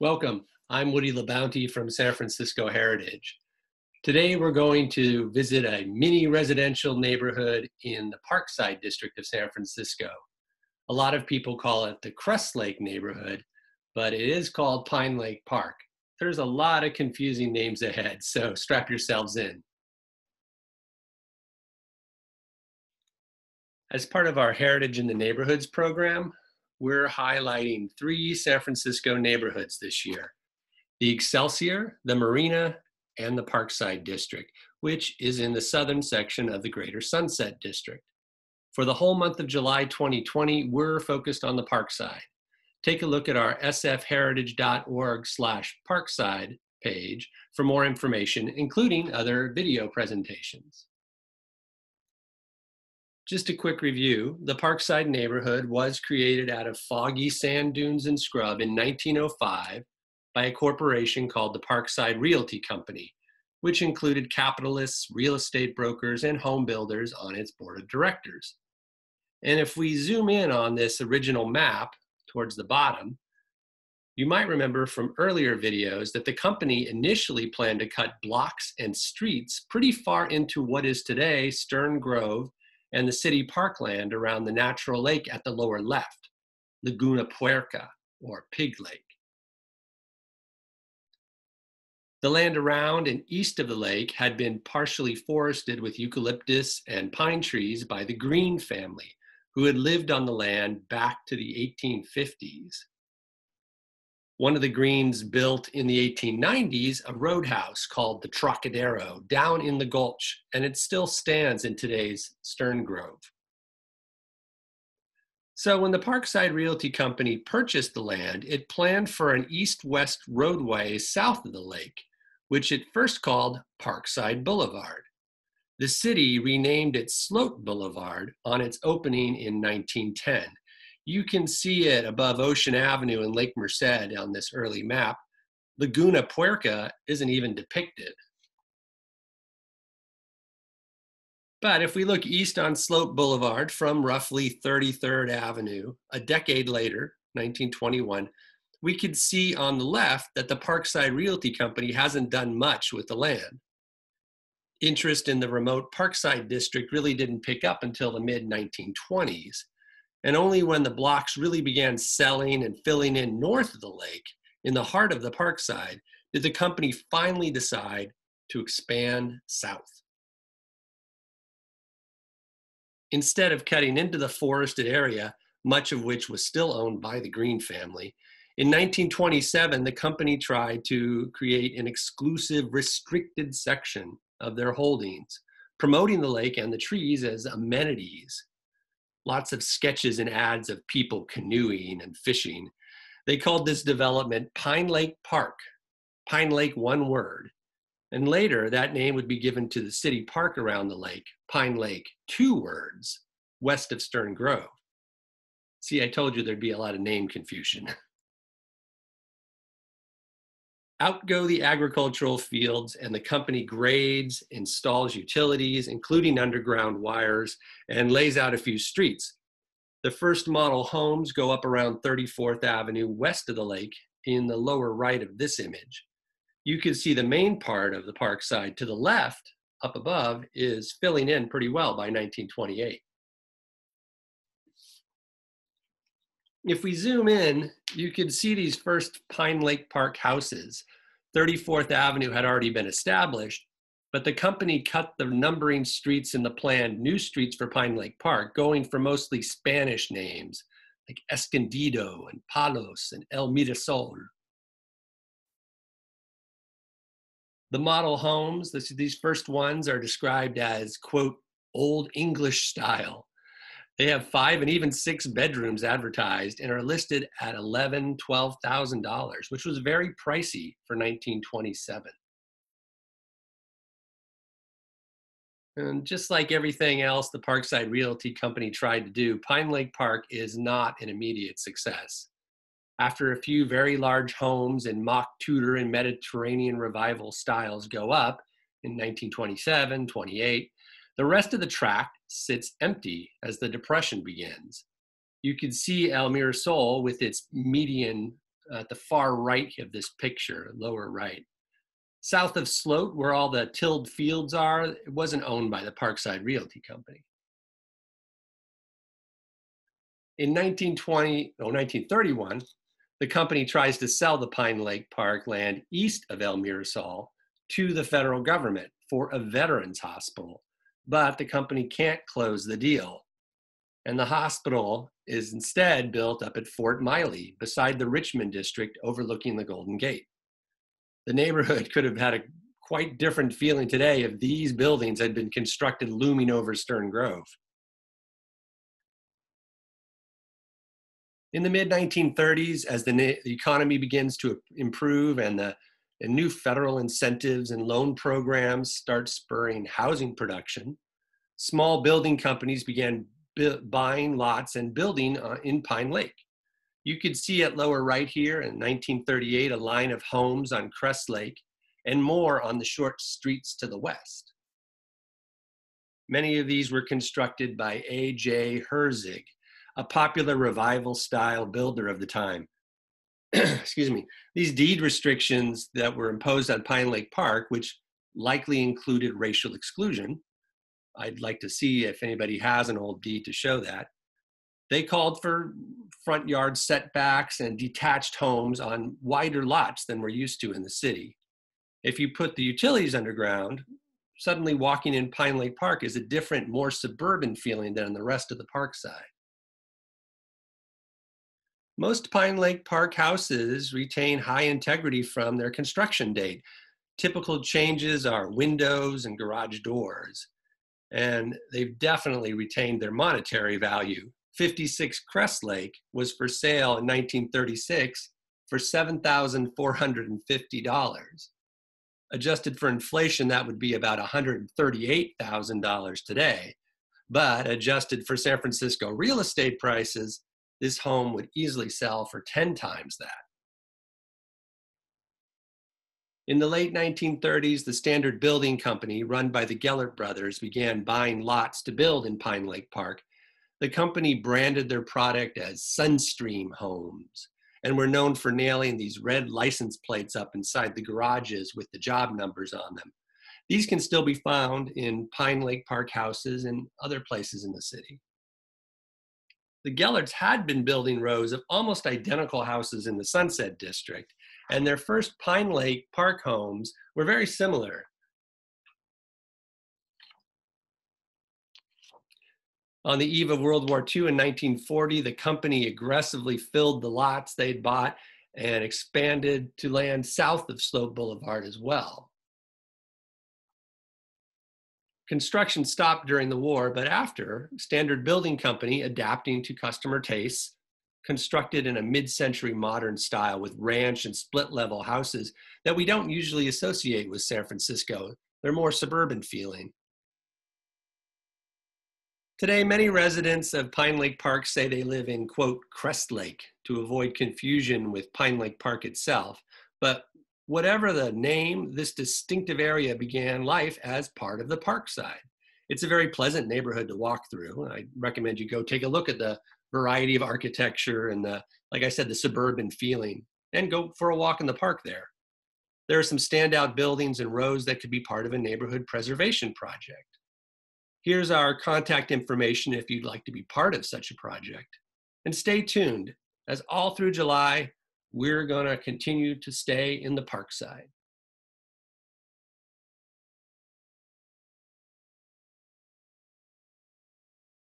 Welcome. I'm Woody LaBounty from San Francisco Heritage. Today we're going to visit a mini residential neighborhood in the Parkside district of San Francisco. A lot of people call it the Crestlake neighborhood, but it is called Pinelake Park. There's a lot of confusing names ahead, so strap yourselves in. As part of our Heritage in the Neighborhoods program, we're highlighting 3 San Francisco neighborhoods this year: the Excelsior, the Marina, and the Parkside District, which is in the southern section of the Greater Sunset District. For the whole month of July 2020, we're focused on the Parkside. Take a look at our sfheritage.org/Parkside page for more information, including other video presentations. Just a quick review, the Parkside neighborhood was created out of foggy sand dunes and scrub in 1905 by a corporation called the Parkside Realty Company, which included capitalists, real estate brokers, and home builders on its board of directors. And if we zoom in on this original map towards the bottom, you might remember from earlier videos that the company initially planned to cut blocks and streets pretty far into what is today Stern Grove and the city parkland around the natural lake at the lower left, Laguna Puerca, or Pig Lake. The land around and east of the lake had been partially forested with eucalyptus and pine trees by the Green family, who had lived on the land back to the 1850s. One of the Greens built in the 1890s a roadhouse called the Trocadero down in the Gulch, and it still stands in today's Stern Grove. So when the Parkside Realty Company purchased the land, it planned for an east-west roadway south of the lake, which it first called Parkside Boulevard. The city renamed it Sloat Boulevard on its opening in 1910. You can see it above Ocean Avenue and Lake Merced on this early map. Laguna Puerca isn't even depicted. But if we look east on Sloat Boulevard from roughly 33rd Avenue, a decade later, 1921, we could see on the left that the Parkside Realty Company hasn't done much with the land. Interest in the remote Parkside district really didn't pick up until the mid-1920s. And only when the blocks really began selling and filling in north of the lake, in the heart of the Parkside, did the company finally decide to expand south. Instead of cutting into the forested area, much of which was still owned by the Green family, in 1927, the company tried to create an exclusive, restricted section of their holdings, promoting the lake and the trees as amenities. Lots of sketches and ads of people canoeing and fishing. They called this development Pinelake Park, Pinelake one word. And later, that name would be given to the city park around the lake, Pinelake 2 words, west of Stern Grove. See, I told you there'd be a lot of name confusion. Out go the agricultural fields, and the company grades, installs utilities, including underground wires, and lays out a few streets. The first model homes go up around 34th Avenue west of the lake in the lower right of this image. You can see the main part of the Parkside to the left, up above, is filling in pretty well by 1928. If we zoom in, you can see these first Pinelake Park houses. 34th Avenue had already been established, but the company cut the numbering streets in the planned new streets for Pinelake Park, going for mostly Spanish names like Escondido and Palos and El Mirasol. The model homes, these first ones, are described as, quote, Old English style. They have 5 and even 6 bedrooms advertised and are listed at $11,000, $12,000, which was very pricey for 1927. And just like everything else the Parkside Realty Company tried to do, Pinelake Park is not an immediate success. After a few very large homes in mock Tudor and Mediterranean revival styles go up in 1927, 28, the rest of the tract sits empty as the Depression begins. You can see El Mirasol with its median at the far right of this picture, lower right. South of Sloat, where all the tilled fields are, it wasn't owned by the Parkside Realty Company. In 1931, the company tries to sell the Pinelake Park land east of El Mirasol to the federal government for a veterans hospital, but the company can't close the deal. And the hospital is instead built up at Fort Miley, beside the Richmond district overlooking the Golden Gate. The neighborhood could have had a quite different feeling today if these buildings had been constructed looming over Stern Grove. In the mid-1930s, as the economy begins to improve and new federal incentives and loan programs start spurring housing production, small building companies began buying lots and building in Pine Lake. You could see at lower right here in 1938 a line of homes on Crestlake and more on the short streets to the west. Many of these were constructed by A.J. Herzig, a popular revival style builder of the time. Excuse me. These deed restrictions that were imposed on Pinelake Park, which likely included racial exclusion, I'd like to see if anybody has an old deed to show that. They called for front yard setbacks and detached homes on wider lots than we're used to in the city. If you put the utilities underground, suddenly walking in Pinelake Park is a different, more suburban feeling than in the rest of the Parkside. Most Pinelake Park houses retain high integrity from their construction date. Typical changes are windows and garage doors, and they've definitely retained their monetary value. 56 Crestlake was for sale in 1936 for $7,450. Adjusted for inflation, that would be about $138,000 today. But adjusted for San Francisco real estate prices, this home would easily sell for 10 times that. In the late 1930s, the Standard Building Company, run by the Gellert brothers, began buying lots to build in Pinelake Park. The company branded their product as Sunstream Homes and were known for nailing these red license plates up inside the garages with the job numbers on them. These can still be found in Pinelake Park houses and other places in the city. The Gellerts had been building rows of almost identical houses in the Sunset District, and their first Pinelake Park homes were very similar. On the eve of World War II in 1940, the company aggressively filled the lots they'd bought and expanded to land south of Sloat Boulevard as well. Construction stopped during the war, but after, Standard Building Company, adapting to customer tastes, constructed in a mid-century modern style with ranch and split-level houses that we don't usually associate with San Francisco. They're more suburban feeling. Today, many residents of Pinelake Park say they live in, quote, Crestlake to avoid confusion with Pinelake Park itself. But whatever the name, this distinctive area began life as part of the Parkside. It's a very pleasant neighborhood to walk through. I recommend you go take a look at the variety of architecture and like I said, the suburban feeling, and go for a walk in the park there. There are some standout buildings and rows that could be part of a neighborhood preservation project. Here's our contact information if you'd like to be part of such a project. And stay tuned, as all through July, we're going to continue to stay in the Parkside.